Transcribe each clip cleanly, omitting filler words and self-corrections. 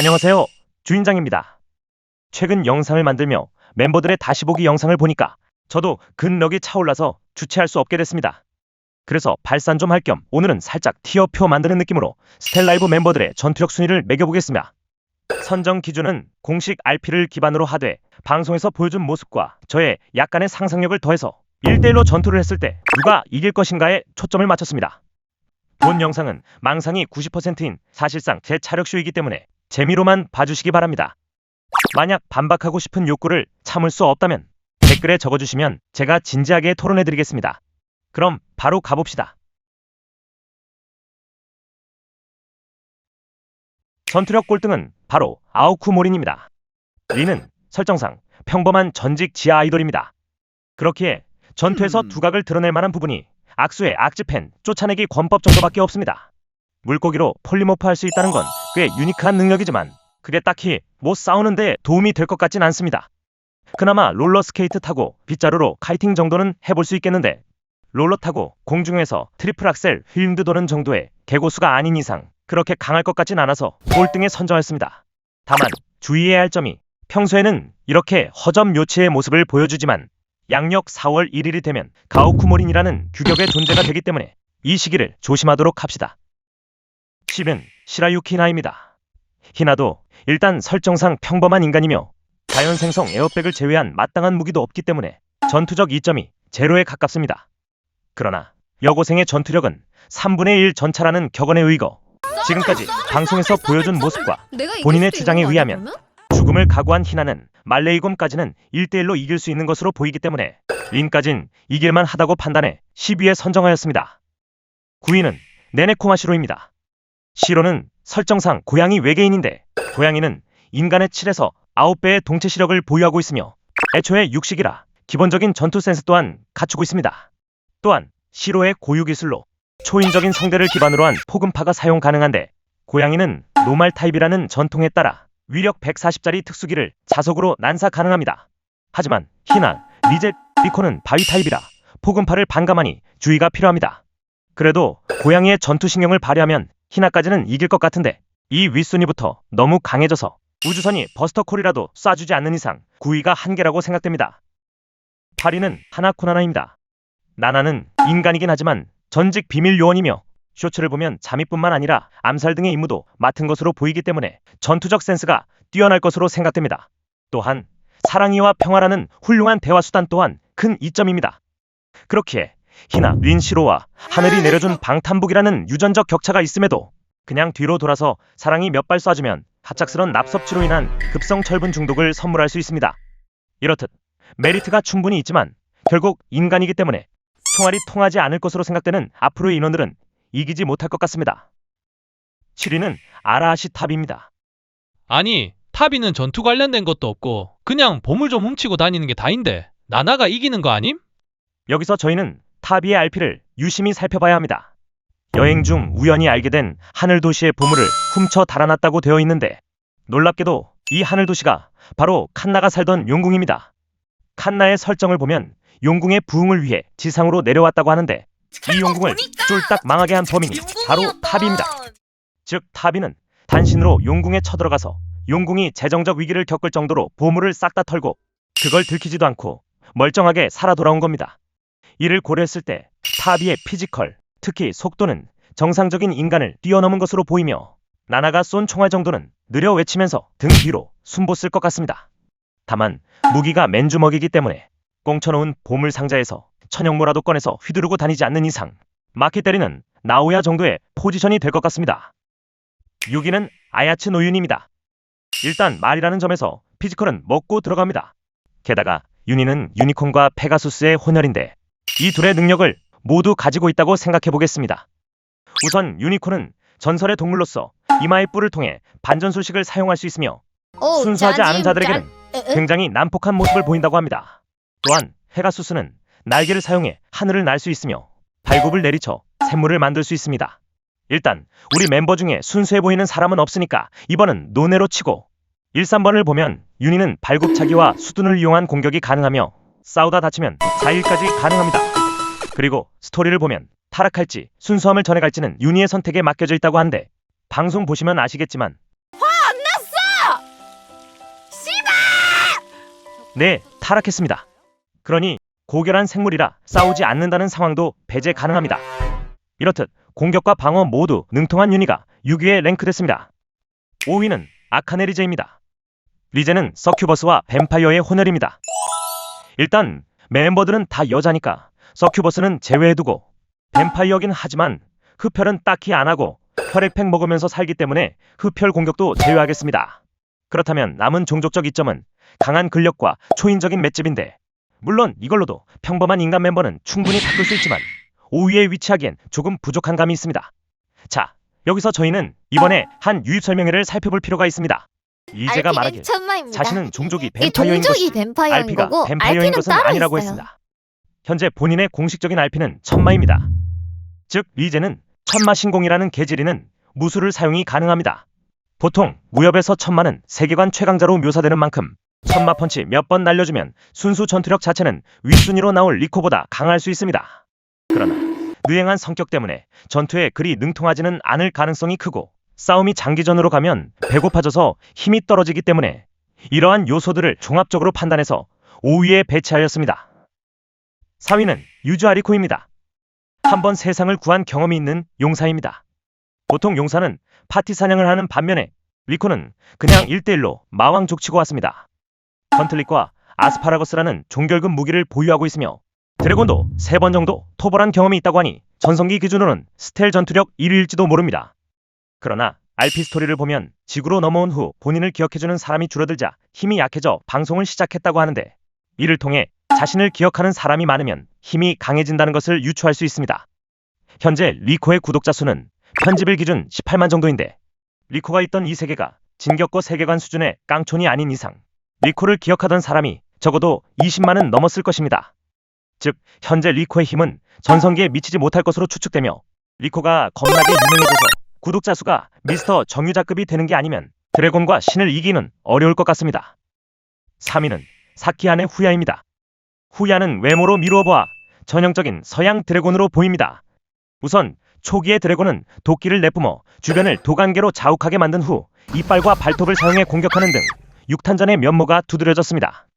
안녕하세요. 주인장입니다. 최근 영상을 만들며 멤버들의 다시 보기 영상을 보니까 저도 근력이 차올라서 주체할 수 없게 됐습니다. 그래서 발산 좀 할 겸 오늘은 살짝 티어표 만드는 느낌으로 스텔라이브 멤버들의 전투력 순위를 매겨보겠습니다. 선정 기준은 공식 RP를 기반으로 하되 방송에서 보여준 모습과 저의 약간의 상상력을 더해서 1대1로 전투를 했을 때 누가 이길 것인가에 초점을 맞췄습니다. 본 영상은 망상이 90%인 사실상 제 차력쇼이기 때문에 재미로만 봐주시기 바랍니다. 만약 반박하고 싶은 욕구를 참을 수 없다면 댓글에 적어주시면 제가 진지하게 토론해드리겠습니다. 그럼 바로 가봅시다. 전투력 꼴등은 바로 아오쿠모린입니다. 린은 설정상 평범한 전직 지하 아이돌입니다. 그렇기에 전투에서 두각을 드러낼 만한 부분이 악수의 악지팬 쫓아내기 권법 정도밖에 없습니다. 물고기로 폴리모프할 수 있다는 건 꽤 유니크한 능력이지만 그게 딱히 뭐 싸우는데 도움이 될 것 같진 않습니다. 그나마 롤러스케이트 타고 빗자루로 카이팅 정도는 해볼 수 있겠는데 롤러 타고 공중에서 트리플 악셀 휠드 도는 정도의 개고수가 아닌 이상 그렇게 강할 것 같진 않아서 꼴등에 선정했습니다. 다만 주의해야 할 점이 평소에는 이렇게 허점 요치의 모습을 보여주지만 양력 4월 1일이 되면 가오쿠모린이라는 규격의 존재가 되기 때문에 이 시기를 조심하도록 합시다. 10은 시라유키 히나입니다. 히나도 일단 설정상 평범한 인간이며 자연생성 에어백을 제외한 마땅한 무기도 없기 때문에 전투적 이점이 제로에 가깝습니다. 그러나 여고생의 전투력은 3분의 1 전차라는 격언에 의거 지금까지 방송에서 보여준 모습과 본인의 주장에 의하면 죽음을 각오한 히나는 말레이곰까지는 1대1로 이길 수 있는 것으로 보이기 때문에 린까진 이길만 하다고 판단해 10위에 선정하였습니다. 9위는 네네코마시로입니다. 시로는 설정상 고양이 외계인인데 고양이는 인간의 7에서 9배의 동체 시력을 보유하고 있으며 애초에 육식이라 기본적인 전투 센스 또한 갖추고 있습니다. 또한 시로의 고유 기술로 초인적인 성대를 기반으로 한 포금파가 사용 가능한데 고양이는 노말 타입이라는 전통에 따라 위력 140짜리 특수기를 자석으로 난사 가능합니다. 하지만 히나, 리제, 리코는 바위 타입이라 포금파를 반감하니 주의가 필요합니다. 그래도 고양이의 전투신경을 발휘하면 히나까지는 이길 것 같은데 이 윗순위부터 너무 강해져서 우주선이 버스터콜이라도 쏴주지 않는 이상 9위가 한계라고 생각됩니다. 8위는 하나코나나입니다. 나나는 인간이긴 하지만 전직 비밀 요원이며 쇼츠를 보면 잠입뿐만 아니라 암살 등의 임무도 맡은 것으로 보이기 때문에 전투적 센스가 뛰어날 것으로 생각됩니다. 또한 사랑이와 평화라는 훌륭한 대화수단 또한 큰 이점입니다. 그렇기에 히나, 린, 시로와 하늘이 내려준 방탄복이라는 유전적 격차가 있음에도 그냥 뒤로 돌아서 사랑이 몇 발 쏴주면 갑작스런 납섭취로 인한 급성 철분 중독을 선물할 수 있습니다. 이렇듯 메리트가 충분히 있지만 결국 인간이기 때문에 총알이 통하지 않을 것으로 생각되는 앞으로의 인원들은 이기지 못할 것 같습니다. 7위는 아라하시 탑입니다. 아니, 타비는 전투 관련된 것도 없고 그냥 보물 좀 훔치고 다니는 게 다인데 나나가 이기는 거 아님? 여기서 저희는 타비의 RP를 유심히 살펴봐야 합니다. 여행 중 우연히 알게 된 하늘도시의 보물을 훔쳐 달아났다고 되어 있는데 놀랍게도 이 하늘도시가 바로 칸나가 살던 용궁입니다. 칸나의 설정을 보면 용궁의 부흥을 위해 지상으로 내려왔다고 하는데 이 용궁을 쫄딱 망하게 한 범인이 바로 타비입니다. 즉 타비는 단신으로 용궁에 쳐들어가서 용궁이 재정적 위기를 겪을 정도로 보물을 싹 다 털고 그걸 들키지도 않고 멀쩡하게 살아 돌아온 겁니다. 이를 고려했을 때 타비의 피지컬, 특히 속도는 정상적인 인간을 뛰어넘은 것으로 보이며 나나가 쏜 총알 정도는 느려 외치면서 등 뒤로 숨보쓸 것 같습니다. 다만 무기가 맨주먹이기 때문에 꽁쳐놓은 보물 상자에서 천연모라도 꺼내서 휘두르고 다니지 않는 이상 마키 때리는 나오야 정도의 포지션이 될 것 같습니다. 6위는 아야츠 노윤입니다. 일단 말이라는 점에서 피지컬은 먹고 들어갑니다. 게다가 윤희는 유니콘과 페가수스의 혼혈인데 이 둘의 능력을 모두 가지고 있다고 생각해 보겠습니다. 우선 유니콘은 전설의 동물로서 이마의 뿔을 통해 반전술식을 사용할 수 있으며 순수하지 않은 자들에게는 굉장히 난폭한 모습을 보인다고 합니다. 또한 페가수스는 날개를 사용해 하늘을 날 수 있으며 발굽을 내리쳐 샘물을 만들 수 있습니다. 일단 우리 멤버 중에 순수해 보이는 사람은 없으니까 이번은 노네로 치고 1, 3번을 보면 윤희는 발굽차기와 수둔을 이용한 공격이 가능하며 싸우다 다치면 자일까지 가능합니다. 그리고 스토리를 보면 타락할지 순수함을 전해갈지는 윤희의 선택에 맡겨져 있다고 한데 방송 보시면 아시겠지만 화 안 났어! 네, 타락했습니다. 그러니 고결한 생물이라 싸우지 않는다는 상황도 배제 가능합니다. 이렇듯 공격과 방어 모두 능통한 유니가 6위에 랭크됐습니다. 5위는 아카네 리제입니다. 리제는 서큐버스와 뱀파이어의 혼혈입니다. 일단 멤버들은 다 여자니까 서큐버스는 제외해두고, 뱀파이어긴 하지만 흡혈은 딱히 안하고 혈액팩 먹으면서 살기 때문에 흡혈 공격도 제외하겠습니다. 그렇다면 남은 종족적 이점은 강한 근력과 초인적인 맷집인데, 물론 이걸로도 평범한 인간 멤버는 충분히 바꿀 수 있지만 5위에 위치하기엔 조금 부족한 감이 있습니다. 자, 여기서 저희는 이번에 한 유입 설명회를 살펴볼 필요가 있습니다. 리제가 말하길 자신은 종족이 뱀파이어인 것이 RP가 뱀파이어인 것은 아니라고 했습니다. 현재 본인의 공식적인 RP는 천마입니다. 즉 리제는 천마 신공이라는 계지리는 무술을 사용이 가능합니다. 보통 무협에서 천마는 세계관 최강자로 묘사되는 만큼 천마 펀치 몇 번 날려주면 순수 전투력 자체는 윗순위로 나올 리코보다 강할 수 있습니다. 그러나 느행한 성격 때문에 전투에 그리 능통하지는 않을 가능성이 크고, 싸움이 장기전으로 가면 배고파져서 힘이 떨어지기 때문에 이러한 요소들을 종합적으로 판단해서 5위에 배치하였습니다. 4위는 유즈 아리코입니다. 한번 세상을 구한 경험이 있는 용사입니다. 보통 용사는 파티 사냥을 하는 반면에 리코는 그냥 1대1로 마왕 족치고 왔습니다. 건틀릭과 아스파라거스라는 종결급 무기를 보유하고 있으며 드래곤도 3번 정도 토벌한 경험이 있다고 하니 전성기 기준으로는 스텔 전투력 1위일지도 모릅니다. 그러나 RP 스토리를 보면 지구로 넘어온 후 본인을 기억해주는 사람이 줄어들자 힘이 약해져 방송을 시작했다고 하는데, 이를 통해 자신을 기억하는 사람이 많으면 힘이 강해진다는 것을 유추할 수 있습니다. 현재 리코의 구독자 수는 편집일 기준 18만 정도인데, 리코가 있던 이 세계가 진격거 세계관 수준의 깡촌이 아닌 이상 리코를 기억하던 사람이 적어도 20만은 넘었을 것입니다. 즉 현재 리코의 힘은 전성기에 미치지 못할 것으로 추측되며, 리코가 겁나게 유명해져서 구독자 수가 미스터 정유자급이 되는 게 아니면 드래곤과 신을 이기는 어려울 것 같습니다. 3위는 사키안의 후야입니다. 후야는 외모로 미루어 보아 전형적인 서양 드래곤으로 보입니다. 우선 초기의 드래곤은 도끼를 내뿜어 주변을 도관계로 자욱하게 만든 후 이빨과 발톱을 사용해 공격하는 등 6탄전의 면모가 두드려졌습니다.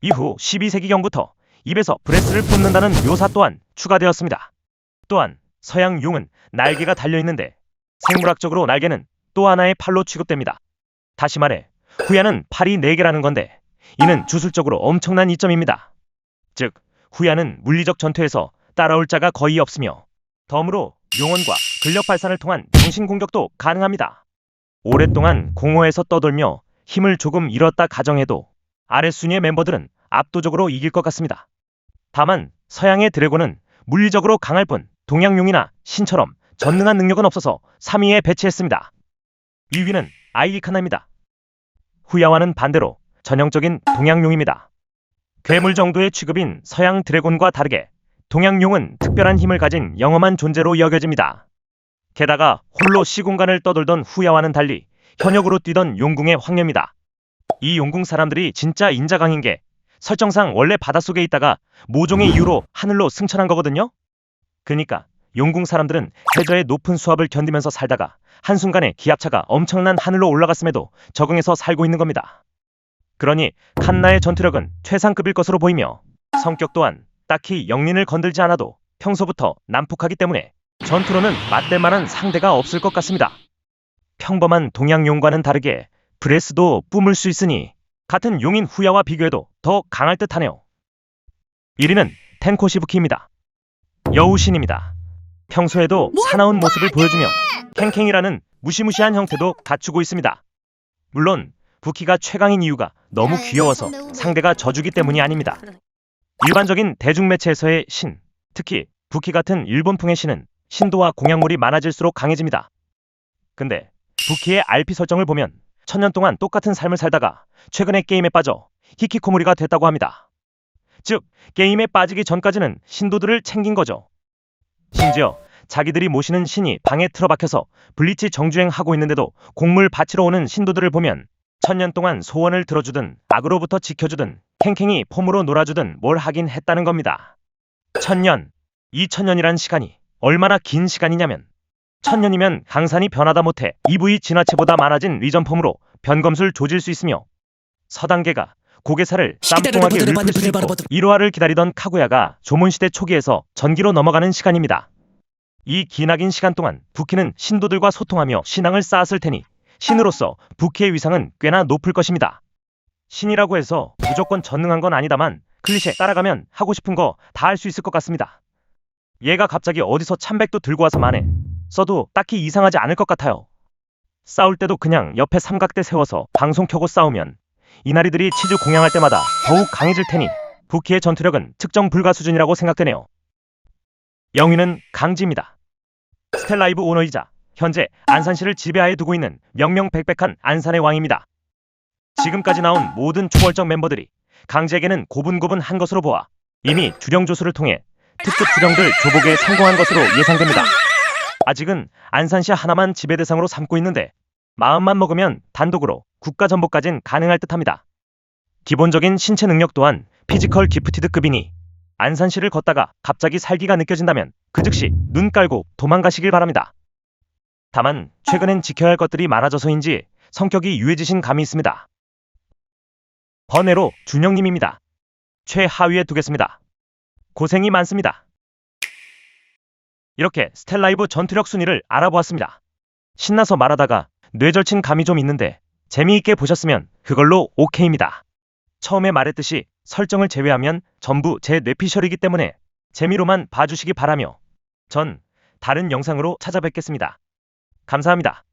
이후 12세기경부터 입에서 브레스를 뿜는다는 묘사 또한 추가되었습니다. 또한 서양 용은 날개가 달려있는데 생물학적으로 날개는 또 하나의 팔로 취급됩니다. 다시 말해 후야는 팔이 4개라는 건데, 이는 주술적으로 엄청난 이점입니다. 즉 후야는 물리적 전투에서 따라올 자가 거의 없으며, 덤으로 용언과 근력 발산을 통한 정신 공격도 가능합니다. 오랫동안 공허에서 떠돌며 힘을 조금 잃었다 가정해도 아랫순위의 멤버들은 압도적으로 이길 것 같습니다. 다만 서양의 드래곤은 물리적으로 강할 뿐 동양용이나 신처럼 전능한 능력은 없어서 3위에 배치했습니다. 2위는 아이리카나입니다. 후야와는 반대로 전형적인 동양용입니다. 괴물 정도의 취급인 서양 드래곤과 다르게 동양용은 특별한 힘을 가진 영험한 존재로 여겨집니다. 게다가 홀로 시공간을 떠돌던 후야와는 달리 현역으로 뛰던 용궁의 황녀입니다. 이 용궁 사람들이 진짜 인자강인 게 설정상 원래 바닷속에 있다가 모종의 이유로 하늘로 승천한 거거든요. 그니까 용궁 사람들은 해저의 높은 수압을 견디면서 살다가 한순간에 기압차가 엄청난 하늘로 올라갔음에도 적응해서 살고 있는 겁니다. 그러니 칸나의 전투력은 최상급일 것으로 보이며, 성격 또한 딱히 영린을 건들지 않아도 평소부터 난폭하기 때문에 전투로는 맞댈 만한 상대가 없을 것 같습니다. 평범한 동양용과는 다르게 브레스도 뿜을 수 있으니 같은 용인 후야와 비교해도 더 강할 듯하네요. 1위는 텐코시부키입니다. 여우신입니다. 평소에도 사나운 모습을 보여주며 캥캥이라는 무시무시한 형태도 갖추고 있습니다. 물론 부키가 최강인 이유가 너무 귀여워서 상대가 져주기 때문이 아닙니다. 일반적인 대중매체에서의 신, 특히 부키 같은 일본풍의 신은 신도와 공약물이 많아질수록 강해집니다. 근데 부키의 RP 설정을 보면 1000년 동안 똑같은 삶을 살다가 최근에 게임에 빠져 히키코모리가 됐다고 합니다. 즉 게임에 빠지기 전까지는 신도들을 챙긴 거죠. 심지어 자기들이 모시는 신이 방에 틀어박혀서 블리치 정주행하고 있는데도 곡물 바치러 오는 신도들을 보면 1000년 동안 소원을 들어주든 악으로부터 지켜주든 캥캥이 폼으로 놀아주든 뭘 하긴 했다는 겁니다. 1000년, 2000년이란 시간이 얼마나 긴 시간이냐면 1000년이면 강산이 변하다 못해 EV 진화체보다 많아진 리전폼으로 변검술 조질 수 있으며 서단계가 고개살을 쌈통하게 읊을 수 있고 일화를 기다리던 카구야가 조몬시대 초기에서 전기로 넘어가는 시간입니다. 이 기나긴 시간 동안 부키는 신도들과 소통하며 신앙을 쌓았을 테니 신으로서 부키의 위상은 꽤나 높을 것입니다. 신이라고 해서 무조건 전능한 건 아니다만 클리셰 따라가면 하고 싶은 거 다 할 수 있을 것 같습니다. 얘가 갑자기 어디서 참백도 들고 와서 만에 써도 딱히 이상하지 않을 것 같아요. 싸울 때도 그냥 옆에 삼각대 세워서 방송 켜고 싸우면 이나리들이 치즈 공양할 때마다 더욱 강해질 테니 부키의 전투력은 측정 불가 수준이라고 생각되네요. 영위는 강지입니다. 스텔라이브 오너이자 현재 안산시를 지배하에 두고 있는 명명백백한 안산의 왕입니다. 지금까지 나온 모든 초월적 멤버들이 강지에게는 고분고분한 것으로 보아 이미 주령 조수를 통해 특급 주령들 조복에 성공한 것으로 예상됩니다. 아직은 안산시 하나만 지배 대상으로 삼고 있는데 마음만 먹으면 단독으로 국가 전복까진 가능할 듯합니다. 기본적인 신체 능력 또한 피지컬 기프티드급이니 안산시를 걷다가 갑자기 살기가 느껴진다면 그 즉시 눈 깔고 도망가시길 바랍니다. 다만 최근엔 지켜야 할 것들이 많아져서인지 성격이 유해지신 감이 있습니다. 번외로 준영님입니다. 최하위에 두겠습니다. 고생이 많습니다. 이렇게 스텔라이브 전투력 순위를 알아보았습니다. 신나서 말하다가 뇌절친 감이 좀 있는데 재미있게 보셨으면 그걸로 오케이입니다. 처음에 말했듯이 설정을 제외하면 전부 제 뇌피셜이기 때문에 재미로만 봐주시기 바라며 전 다른 영상으로 찾아뵙겠습니다. 감사합니다.